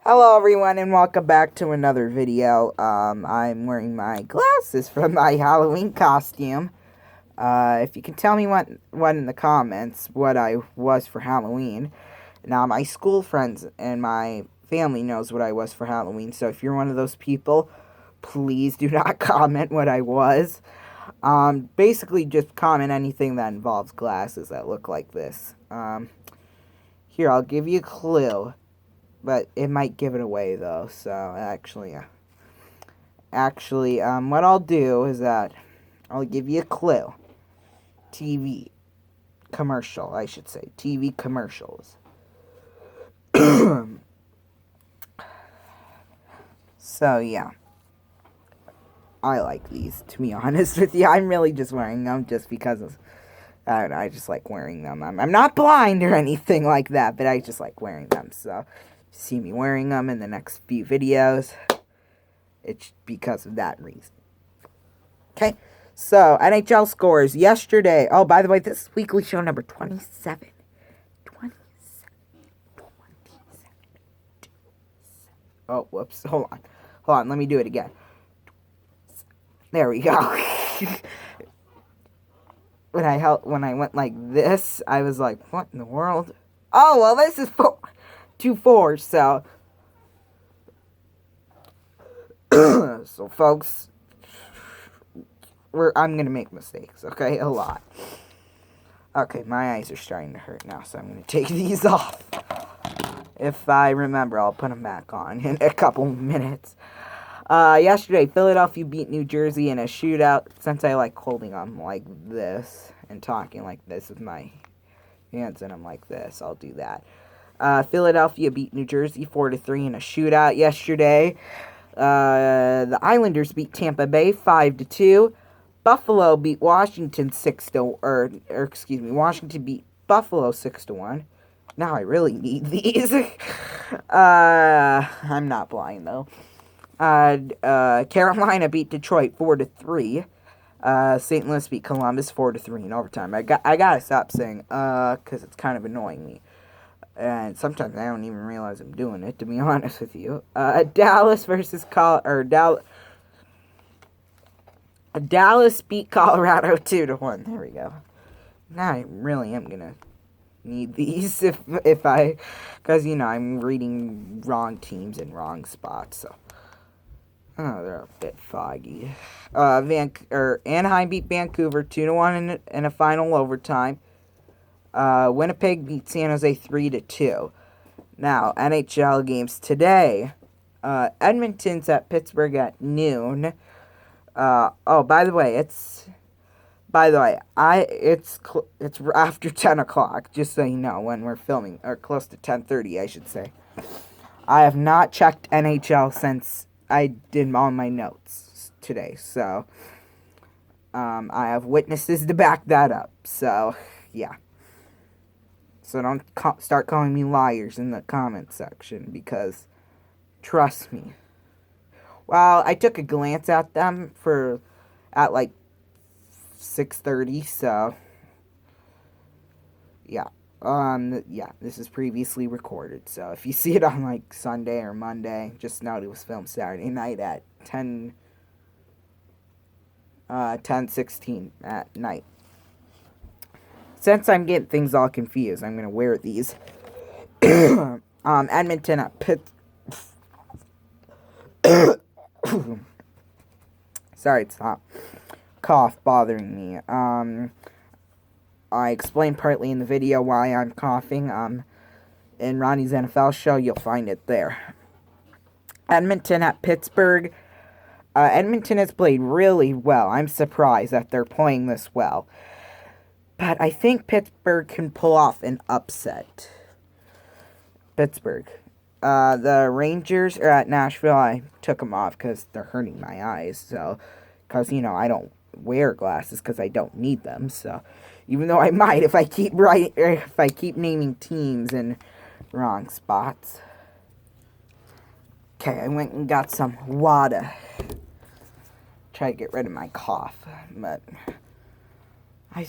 Hello everyone and welcome back to another video. I'm wearing my glasses from my Halloween costume. If you can tell me what in the comments what I was for Halloween. Now my school friends and my family knows what I was for Halloween, so if you're one of those people, please do not comment what I was. Basically just comment anything that involves glasses that look like this. Here, I'll give you a clue. But it might give it away, though, so actually, what I'll do is that I'll give you a clue. TV commercial, I should say. TV commercials. So, yeah. I like these, to be honest with you. I'm really just wearing them just because of, I don't know, I just like wearing them. I'm not blind or anything like that, but I just like wearing them, so see me wearing them in the next few videos, it's because of that reason. Okay, so NHL scores yesterday. Oh, by the way, this is weekly show number 27. 27. Oh, whoops. Hold on. Let me do it again. There we go. When I went like this, I was like, what in the world? Oh, well, this is 2-4, so so folks, I'm gonna make mistakes, okay? A lot. Okay, my eyes are starting to hurt now, so I'm gonna take these off. If I remember, I'll put them back on in a couple minutes. Yesterday, Philadelphia beat New Jersey in a shootout. Since I like holding them like this and talking like this with my hands in them like this, I'll do that. Philadelphia beat New Jersey 4-3 in a shootout yesterday. The Islanders beat Tampa Bay 5-2. Buffalo beat Washington Washington beat Buffalo 6-1. Now I really need these. I'm not blind though. Carolina beat Detroit 4-3. St. Louis beat Columbus 4-3 in overtime. I gotta stop saying because it's kind of annoying me. And sometimes I don't even realize I'm doing it, to be honest with you. Dallas beat Colorado 2-1. There we go. Now I really am gonna need these because I'm reading wrong teams in wrong spots. So, they're a bit foggy. Anaheim beat Vancouver 2-1 in a final overtime. Winnipeg beat San Jose 3-2. Now, NHL games today. Edmonton's at Pittsburgh at noon. By the way, it's after 10 o'clock, just so you know, when we're filming, or close to 10:30, I should say. I have not checked NHL since I did all my notes today, so I have witnesses to back that up, so yeah. So don't start calling me liars in the comment section, because trust me. Well, I took a glance at them at like 6:30, so yeah. This is previously recorded, so if you see it on like Sunday or Monday, just know it was filmed Saturday night at 10:16 at night. Since I'm getting things all confused, I'm gonna wear these. Edmonton at Sorry, it's not cough bothering me. I explained partly in the video why I'm coughing. In Ronnie's NFL show, you'll find it there. Edmonton at Pittsburgh. Edmonton has played really well. I'm surprised that they're playing this well. But I think Pittsburgh can pull off an upset. Pittsburgh. The Rangers are at Nashville. I took them off because they're hurting my eyes. So, because, I don't wear glasses because I don't need them. So, even though I might if I keep naming teams in wrong spots. Okay, I went and got some water. Try to get rid of my cough, but I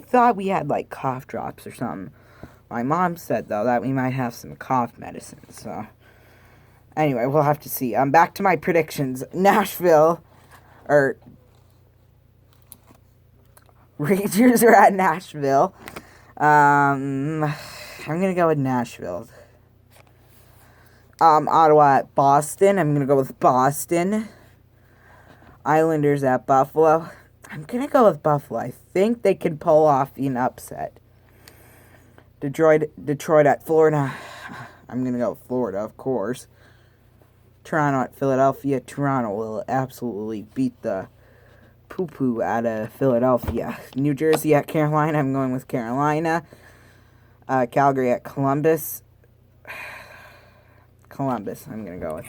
thought we had like cough drops or something My mom said, though, that we might have some cough medicine, so... Anyway, we'll have to see. Back to my predictions. Nashville, or... Rangers are at Nashville. I'm going to go with Nashville. Ottawa at Boston. I'm going to go with Boston. Islanders at Buffalo. I'm going to go with Buffalo. I think they can pull off an upset. Detroit at Florida. I'm going to go with Florida, of course. Toronto at Philadelphia. Toronto will absolutely beat the poo-poo out of Philadelphia. New Jersey at Carolina. I'm going with Carolina. Calgary at Columbus. Columbus, I'm going to go with.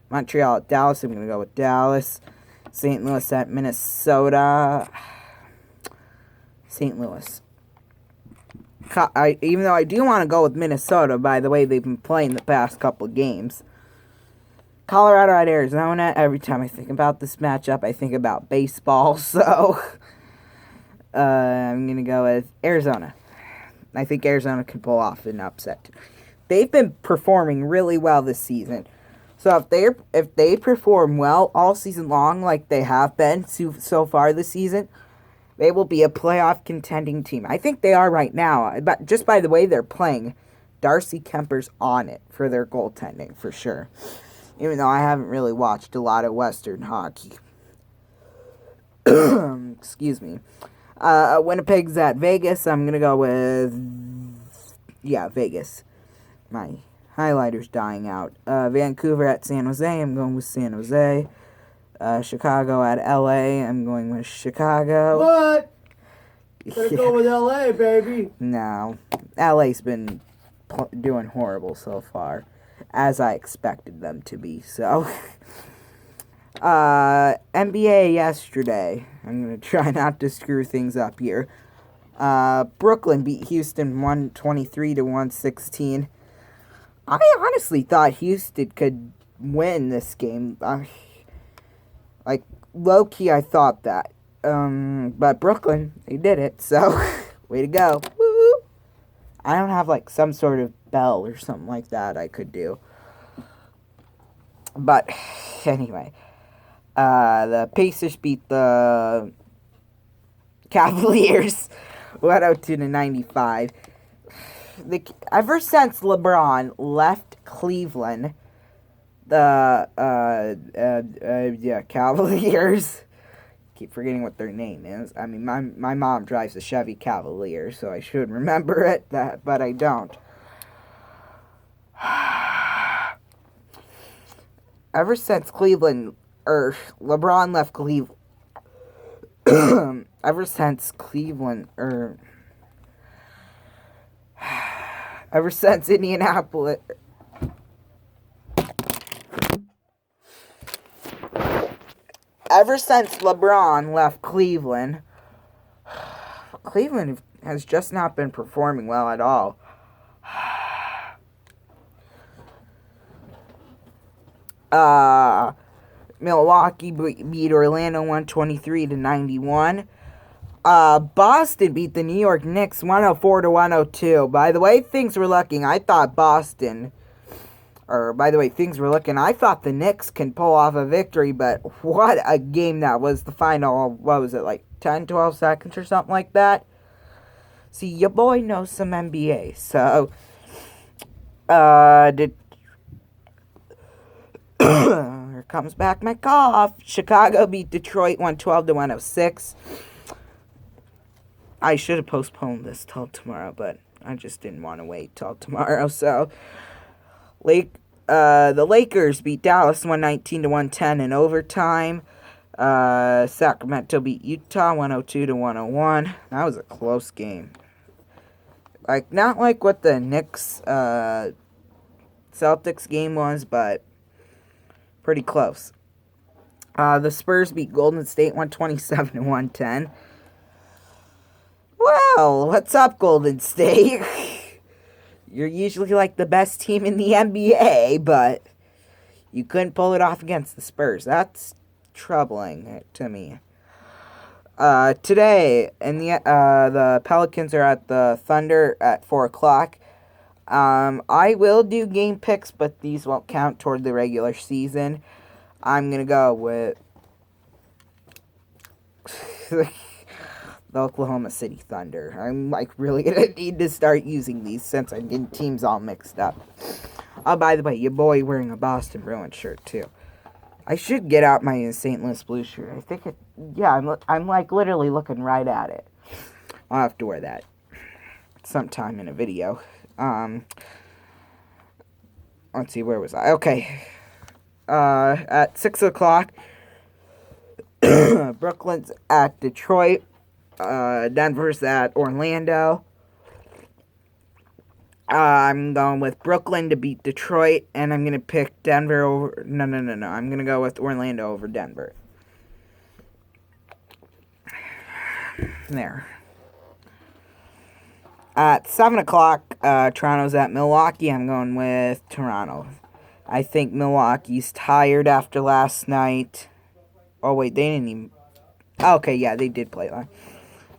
Montreal at Dallas. I'm going to go with Dallas. St. Louis at Minnesota. St. Louis. Even though I do want to go with Minnesota, by the way they've been playing the past couple of games. Colorado at Arizona. Every time I think about this matchup, I think about baseball. So, I'm going to go with Arizona. I think Arizona can pull off an upset. They've been performing really well this season. So if they perform well all season long like they have been so far this season, they will be a playoff contending team. I think they are right now. But just by the way they're playing, Darcy Kemper's on it for their goaltending, for sure. Even though I haven't really watched a lot of Western hockey. Excuse me. Winnipeg's at Vegas. I'm going to go with... Yeah, Vegas. My highlighter's dying out. Vancouver at San Jose. I'm going with San Jose. Chicago at LA. I'm going with Chicago. What? Gotta go with LA, baby. No. LA's been doing horrible so far. As I expected them to be, so. NBA yesterday. I'm going to try not to screw things up here. Brooklyn beat Houston 123-116. I honestly thought Houston could win this game. Like, low-key, I thought that. But Brooklyn, they did it, so way to go. Woo! I don't have, like, some sort of bell or something like that I could do. But, anyway. The Pacers beat the Cavaliers 102-95. Ever since LeBron left Cleveland, the Cavaliers, keep forgetting what their name is. I mean, my mom drives a Chevy Cavalier, so I should remember it, but I don't. Ever since LeBron left Cleveland, ever since Indianapolis, ever since LeBron left Cleveland, Cleveland has just not been performing well at all. Milwaukee beat Orlando 123-91. Boston beat the New York Knicks 104-102. By the way things were looking, I thought the Knicks can pull off a victory, but what a game that was. The final, what was it, like 10, 12 seconds or something like that? See, your boy knows some NBA, so, here comes back my cough. Chicago beat Detroit 112-106. I should have postponed this till tomorrow, but I just didn't want to wait till tomorrow. So, the Lakers beat Dallas 119-110 in overtime. Sacramento beat Utah 102-101. That was a close game. Like, not like what the Knicks Celtics game was, but pretty close. The Spurs beat Golden State 127-110. Well, what's up, Golden State? You're usually like the best team in the NBA, but you couldn't pull it off against the Spurs. That's troubling to me. Today, the Pelicans are at the Thunder at 4 o'clock. I will do game picks, but these won't count toward the regular season. I'm going to go with the Oklahoma City Thunder. I'm really going to need to start using these since I'm getting teams all mixed up. Oh, by the way, your boy wearing a Boston Bruins shirt, too. I should get out my St. Louis Blues shirt. I think it... Yeah, I'm literally looking right at it. I'll have to wear that sometime in a video. Let's see, where was I? Okay. At 6 o'clock, Brooklyn's at Detroit. Denver's at Orlando. I'm going with Brooklyn to beat Detroit, and I'm going to pick Denver over... No. I'm going to go with Orlando over Denver. There. At 7 o'clock, Toronto's at Milwaukee. I'm going with Toronto. I think Milwaukee's tired after last night. Oh, wait, they didn't even... Okay, yeah, they did play last.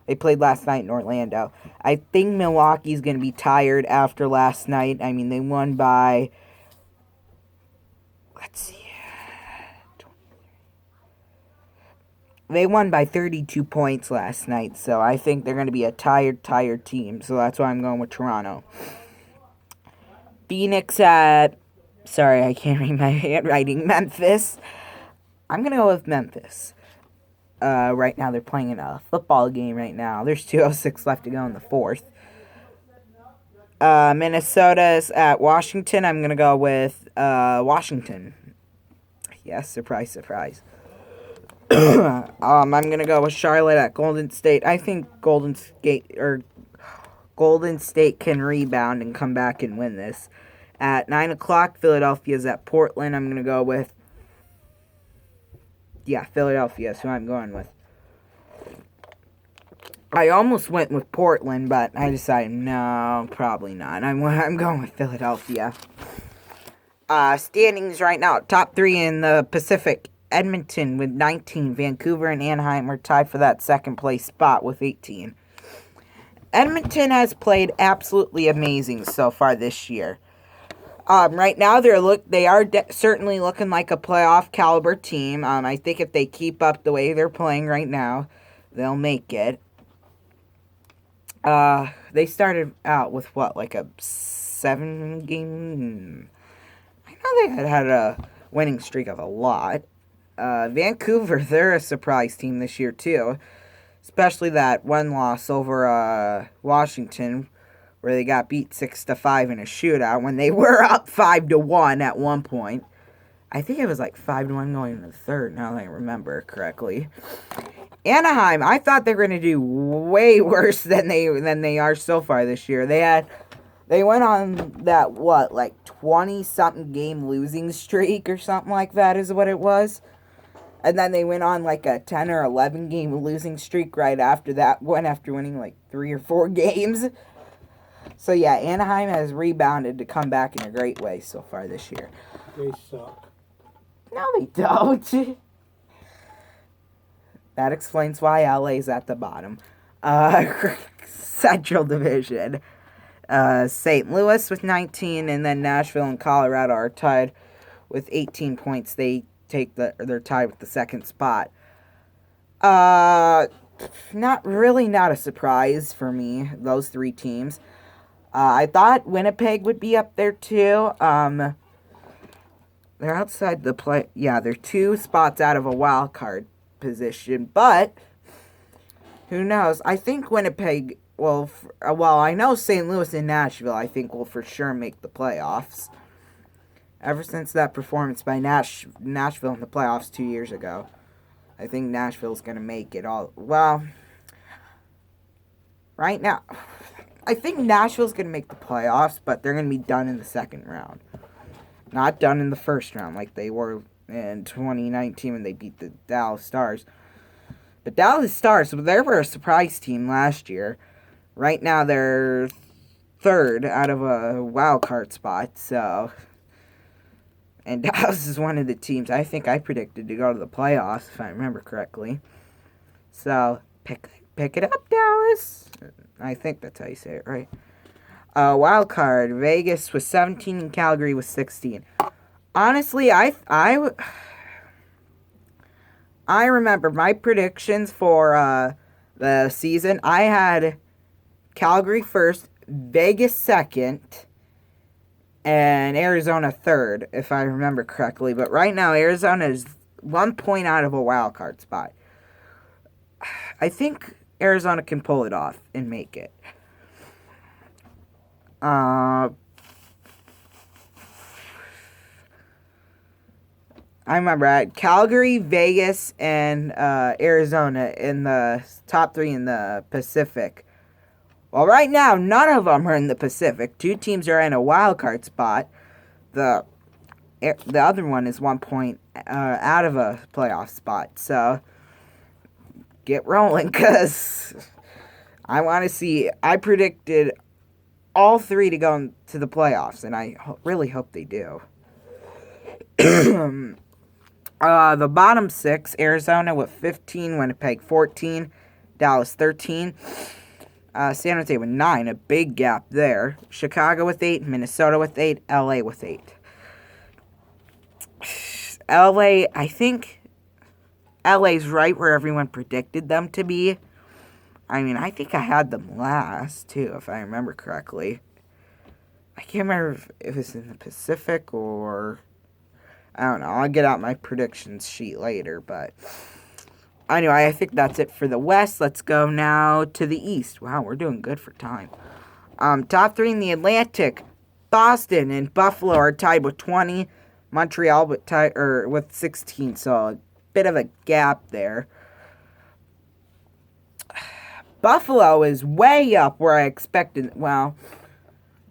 They played last night in Orlando. I think Milwaukee's going to be tired after last night. I mean, they won by... Let's see. They won by 32 points last night, so I think they're going to be a tired team. So that's why I'm going with Toronto. Phoenix at... Sorry, I can't read my handwriting. Memphis. I'm going to go with Memphis. Right now, they're playing in a football game right now. There's 2:06 left to go in the fourth. Minnesota's at Washington. I'm going to go with Washington. Yes, surprise. I'm going to go with Charlotte at Golden State. I think Golden State can rebound and come back and win this. At 9 o'clock, Philadelphia's at Portland. I'm going to go with... Yeah, Philadelphia is who I'm going with. I almost went with Portland, but I decided, no, probably not. I'm going with Philadelphia. Standings right now, top three in the Pacific. Edmonton with 19. Vancouver and Anaheim are tied for that second place spot with 18. Edmonton has played absolutely amazing so far this year. Right now, they are certainly looking like a playoff caliber team. I think if they keep up the way they're playing right now, they'll make it. They started out with like a 7-game... I know they had a winning streak of a lot. Vancouver, they're a surprise team this year too, especially that one loss over Washington, where they got beat 6-5 in a shootout when they were up 5-1 at one point. I think it was like 5-1 going into the third, now that I remember correctly. Anaheim, I thought they were going to do way worse than they are so far this year. They went on that, 20-something game losing streak or something like that is what it was. And then they went on like a 10 or 11 game losing streak right after that one, after winning like 3 or 4 games. So yeah, Anaheim has rebounded to come back in a great way so far this year. They suck. No, they don't. That explains why LA's at the bottom. Central Division. St. Louis with 19, and then Nashville and Colorado are tied with 18 points. They're tied with the second spot. Not a surprise for me, those three teams. I thought Winnipeg would be up there too. They're outside the play. Yeah, they're 2 spots out of a wild card position, but who knows? I think Winnipeg will. I know St. Louis and Nashville, I think, will for sure make the playoffs. Ever since that performance by Nashville in the playoffs 2 years ago, I think Nashville's going to make it all. Well, right now, I think Nashville's going to make the playoffs, but they're going to be done in the second round. Not done in the first round like they were in 2019 when they beat the Dallas Stars. But Dallas Stars, they were a surprise team last year. Right now, they're third out of a wild card spot, so... And Dallas is one of the teams I think I predicted to go to the playoffs, if I remember correctly. So pick it up, Dallas. I think that's how you say it, right? Wild card. Vegas was 17 and Calgary was 16. Honestly, I remember my predictions for the season. I had Calgary first, Vegas second, and Arizona third, if I remember correctly. But right now, Arizona is 1 point out of a wild card spot. I think Arizona can pull it off and make it. I remember I had Calgary, Vegas, and Arizona in the top 3 in the Pacific. Well, right now, none of them are in the Pacific. 2 teams are in a wild card spot. The other one is 1 point out of a playoff spot. So get rolling, because I want to see. I predicted all 3 to go into the playoffs, and I really hope they do. The bottom 6, Arizona with 15, Winnipeg 14, Dallas 13, San Jose with 9, a big gap there. Chicago with 8, Minnesota with 8, LA with 8. LA, I think LA's right where everyone predicted them to be. I mean, I think I had them last, too, if I remember correctly. I can't remember if it was in the Pacific or... I don't know. I'll get out my predictions sheet later, but... Anyway, I think that's it for the West. Let's go now to the East. Wow, we're doing good for time. Top 3 in the Atlantic. Boston and Buffalo are tied with 20. Montreal with 16, so a bit of a gap there. Buffalo is way up where I expected. Well,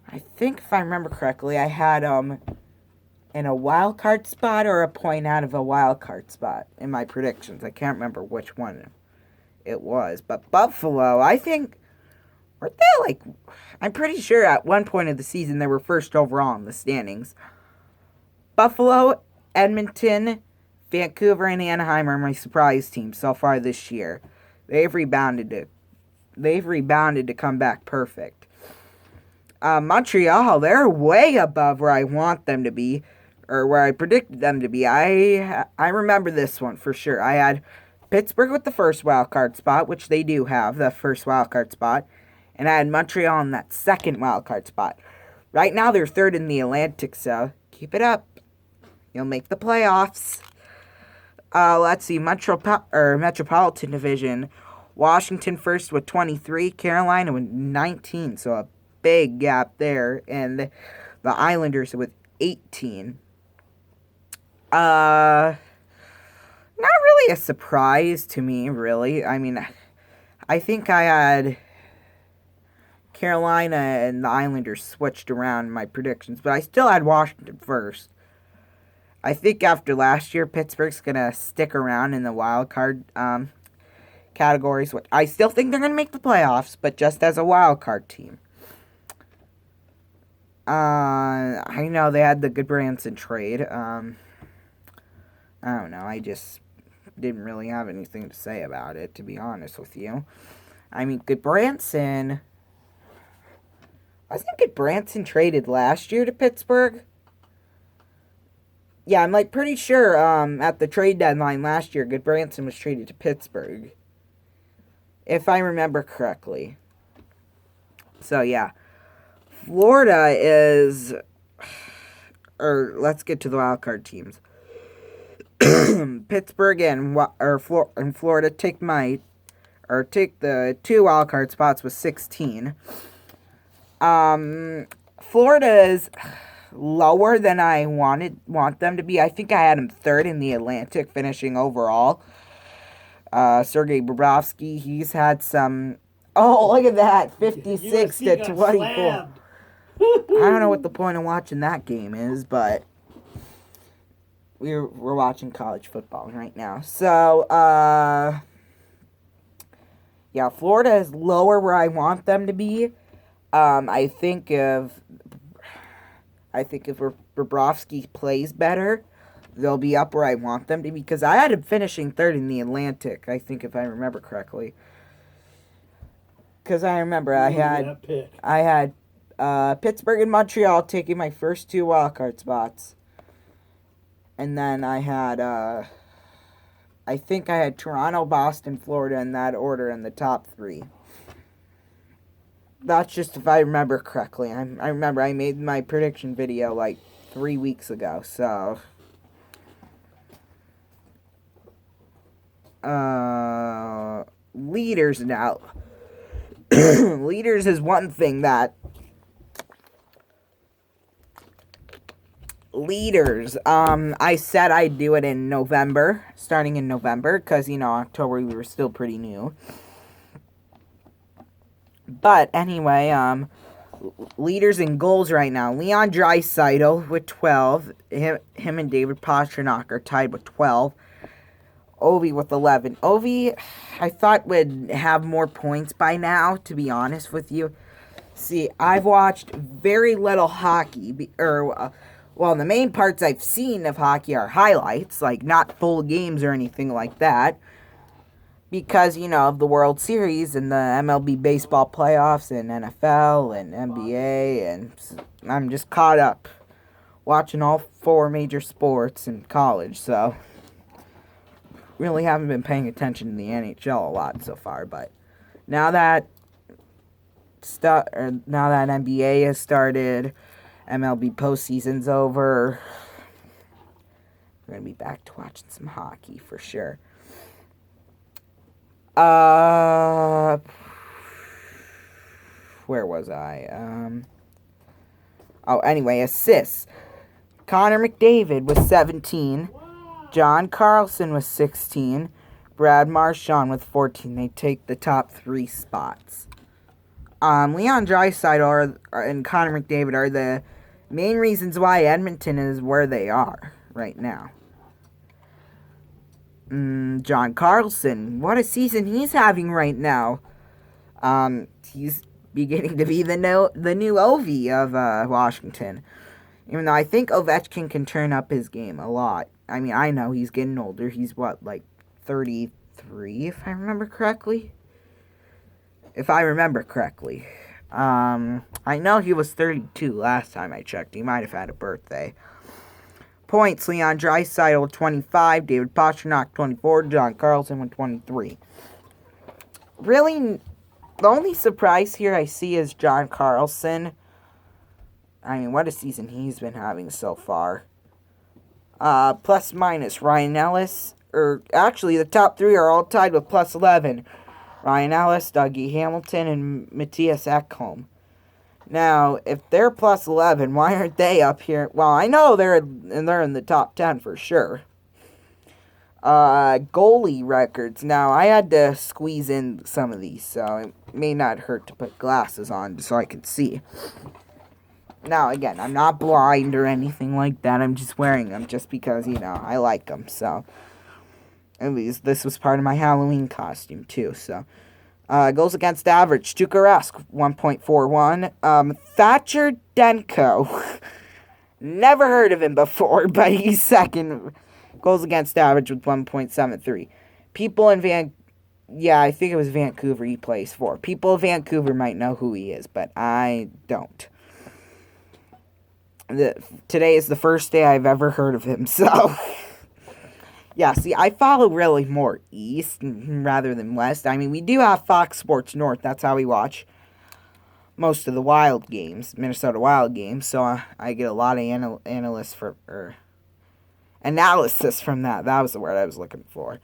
I think if I remember correctly, I had in a wild card spot or a point out of a wild card spot in my predictions. I can't remember which one it was. But Buffalo, I think, weren't they like, I'm pretty sure at one point of the season they were first overall in the standings. Buffalo, Edmonton, Vancouver, and Anaheim are my surprise teams so far this year. They've rebounded to come back perfect. Montreal, they're way above where I want them to be, or where I predicted them to be. I remember this one for sure. I had Pittsburgh with the first wild card spot, which they do have, the first wild card spot, and I had Montreal in that second wild card spot. Right now, they're third in the Atlantic, so keep it up. You'll make the playoffs. Let's see, Metropolitan Division. Washington first with 23, Carolina with 19, so a big gap there, and the Islanders with 18. Not really a surprise to me, really. I mean, I think I had Carolina and the Islanders switched around my predictions, but I still had Washington first. I think after last year, Pittsburgh's going to stick around in the wild card categories. I still think they're going to make the playoffs, but just as a wild card team. I know they had the Goodbranson trade. I don't know. I just didn't really have anything to say about it, to be honest with you. I mean, Goodbranson... Wasn't Goodbranson traded last year to Pittsburgh? Yeah, I'm like pretty sure at the trade deadline last year, Goodbranson was traded to Pittsburgh. If I remember correctly. So, yeah. Florida is... Or, let's get to the wildcard teams. Pittsburgh and Florida take the 2 wildcard spots with 16. Florida is lower than I want them to be. I think I had them third in the Atlantic, finishing overall. Sergei Bobrovsky, he's had some... Oh, look at that, 56 to 24. I don't know what the point of watching that game is, but we're watching college football right now. So, yeah, Florida is lower where I want them to be. I think if Bobrovsky plays better, they'll be up where I want them to be, because I had them finishing third in the Atlantic, I think, if I remember correctly. Because I remember I had Pittsburgh and Montreal taking my first 2 wildcard spots. And then I had, I think I had Toronto, Boston, Florida in that order in the top 3. That's just if I remember correctly. I remember I made my prediction video like 3 weeks ago, so. Leaders now. Leaders is one thing that. Leaders. I said I'd do it in November, starting in November, because, October we were still pretty new. But anyway, leaders in goals right now. Leon Draisaitl with 12. Him and David Pastrnak are tied with 12. Ovi with 11. Ovi, I thought would have more points by now, to be honest with you. See, I've watched very little hockey, the main parts I've seen of hockey are highlights, like not full games or anything like that. Because, of the World Series and the MLB baseball playoffs and NFL and NBA, and I'm just caught up watching all 4 major sports in college, so really haven't been paying attention to the NHL a lot so far. But now that NBA has started, MLB postseason's over, we're gonna be back to watching some hockey for sure. Where was I? Anyway, assists. Connor McDavid with 17. John Carlson with 16. Brad Marchand with 14. They take the top 3 spots. Leon Draisaitl and Connor McDavid are the main reasons why Edmonton is where they are right now. John Carlson, what a season he's having right now. He's beginning to be the new Ovi of Washington. Even though I think Ovechkin can turn up his game a lot. I mean, I know he's getting older. He's 33, if I remember correctly? I know he was 32 last time I checked. He might have had a birthday. Points, Leon Draisaitl 25, David Pastrnak 24, John Carlson with 23. Really, the only surprise here I see is John Carlson. I mean, what a season he's been having so far. Plus minus, Ryan Ellis. Actually, the top 3 are all tied with plus 11. Ryan Ellis, Dougie Hamilton, and Matthias Ekholm. Now, if they're plus 11, why aren't they up here? Well, I know they're in the top 10 for sure. Goalie records. Now, I had to squeeze in some of these, so it may not hurt to put glasses on so I can see. Now, again, I'm not blind or anything like that. I'm just wearing them just because, I like them. So, at least this was part of my Halloween costume, too. So, goals against average. Tuukka Rask, 1.41. Thatcher Denko. Never heard of him before, but he's second. Goals against average with 1.73. People in I think it was Vancouver he plays for. People in Vancouver might know who he is, but I don't. Today is the first day I've ever heard of him, so. Yeah, see, I follow really more East rather than West. I mean, we do have Fox Sports North. That's how we watch most of the Wild games, Minnesota Wild games. So I get a lot of analysis from that. That was the word I was looking for.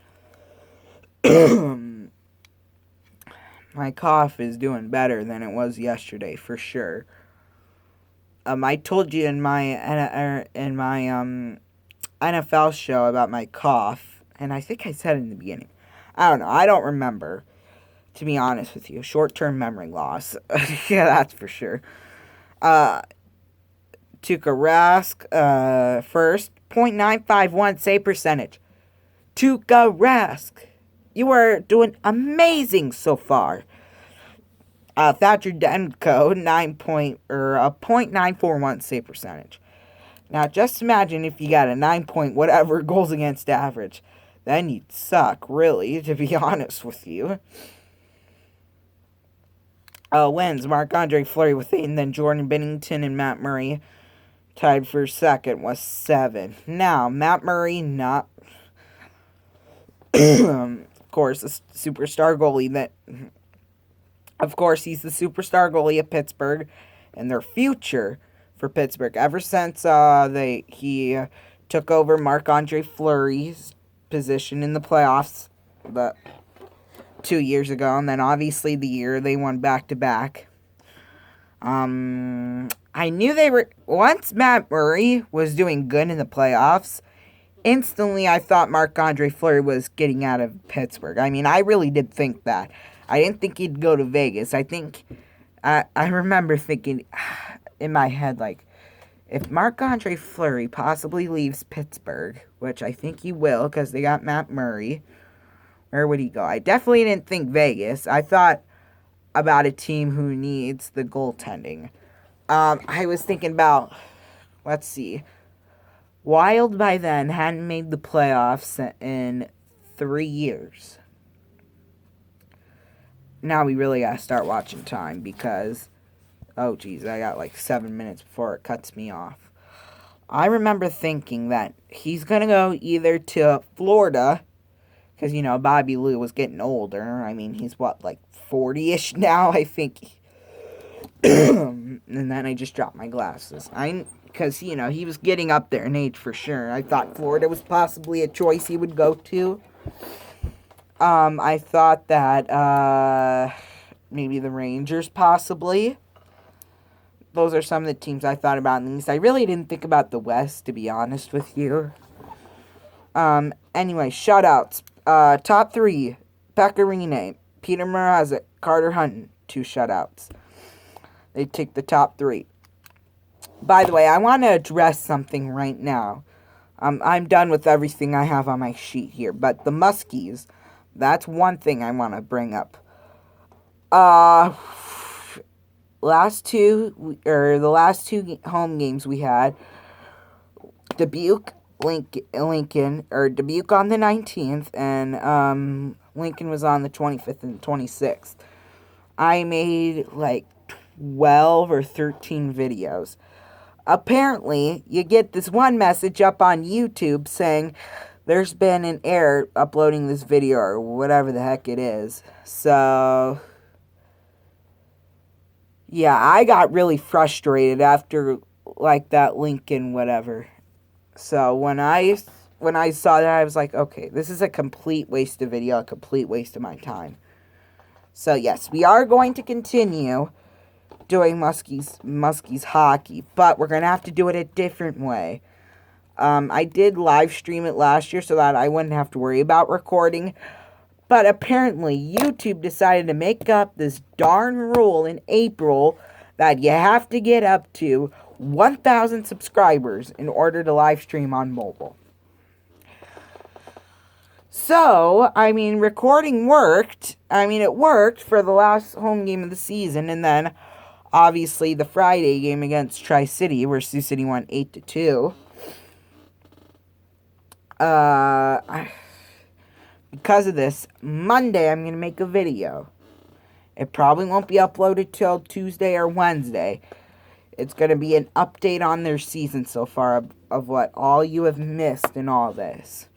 My cough is doing better than it was yesterday, for sure. I told you in my NFL show about my cough, and I think I said it in the beginning. I don't know. I don't remember, to be honest with you. Short-term memory loss. Yeah, that's for sure. Tuukka Rask, first, .951 save percentage. Tuukka Rask, you are doing amazing so far. Thatcher Demko, .941 save percentage. Now, just imagine if you got a 9 point whatever goals against average. Then you'd suck, really, to be honest with you. Wins, Marc-Andre Fleury with 8, and then Jordan Binnington and Matt Murray tied for second with 7. Now, Matt Murray, not, of course, a superstar goalie that, of course, he's the superstar goalie of Pittsburgh, and their future for Pittsburgh ever since he took over Marc-Andre Fleury's position in the playoffs 2 years ago, and then obviously the year they won back-to-back. I knew they were... Once Matt Murray was doing good in the playoffs, instantly I thought Marc-Andre Fleury was getting out of Pittsburgh. I mean, I really did think that. I didn't think he'd go to Vegas. I think... I remember thinking in my head, like, if Marc-Andre Fleury possibly leaves Pittsburgh, which I think he will because they got Matt Murray, where would he go? I definitely didn't think Vegas. I thought about a team who needs the goaltending. I was thinking about, let's see, Wild by then hadn't made the playoffs in 3 years. Now we really gotta start watching time because, oh geez, I got like 7 minutes before it cuts me off. I remember thinking that he's gonna go either to Florida, because, you know, Bobby Lou was getting older. I mean, he's what, like 40-ish now, I think. And then I just dropped my glasses. Because, you know, he was getting up there in age for sure. I thought Florida was possibly a choice he would go to. I thought that maybe the Rangers possibly. Those are some of the teams I thought about in the East. I really didn't think about the West, to be honest with you. Anyway, shutouts. Top 3, Pekka Rinne, Peter Mrazek, Carter Hutton, 2 shutouts. They take the top 3. By the way, I want to address something right now. I'm done with everything I have on my sheet here, but the Muskies, that's one thing I want to bring up. The last two home games we had, Dubuque, Lincoln, or Dubuque on the 19th, and Lincoln was on the 25th and 26th. I made like 12 or 13 videos. Apparently, you get this one message up on YouTube saying there's been an error uploading this video or whatever the heck it is. So, yeah, I got really frustrated after like that Lincoln whatever. So when I saw that, I was like, okay, this is a complete waste of video, a complete waste of my time. So yes, we are going to continue doing Muskies hockey, but we're going to have to do it a different way. I did live stream it last year so that I wouldn't have to worry about recording, but apparently YouTube decided to make up this darn rule in April that you have to get up to 1,000 subscribers in order to live stream on mobile. So, I mean, recording worked. I mean, it worked for the last home game of the season, and then obviously the Friday game against Tri-City, where Sioux City won 8-2. Because of this, Monday I'm going to make a video. It probably won't be uploaded till Tuesday or Wednesday. It's going to be an update on their season so far of what all you have missed in all this.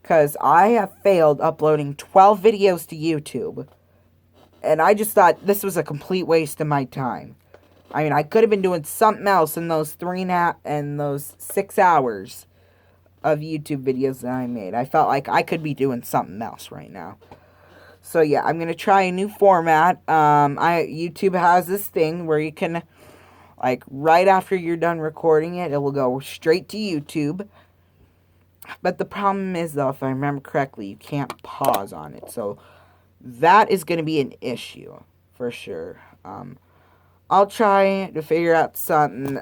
Because I have failed uploading 12 videos to YouTube. And I just thought this was a complete waste of my time. I mean, I could have been doing something else in those 6 hours of YouTube videos that I made. I felt like I could be doing something else right now. So yeah, I'm going to try a new format. YouTube has this thing where you can, like, right after you're done recording it, it will go straight to YouTube. But the problem is, though, if I remember correctly, you can't pause on it. So that is going to be an issue, for sure. I'll try to figure out something.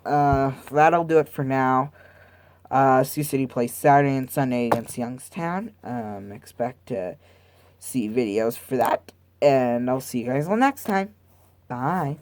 That'll do it for now. Sioux City plays Saturday and Sunday against Youngstown. Expect to see videos for that. And I'll see you guys all next time. Bye.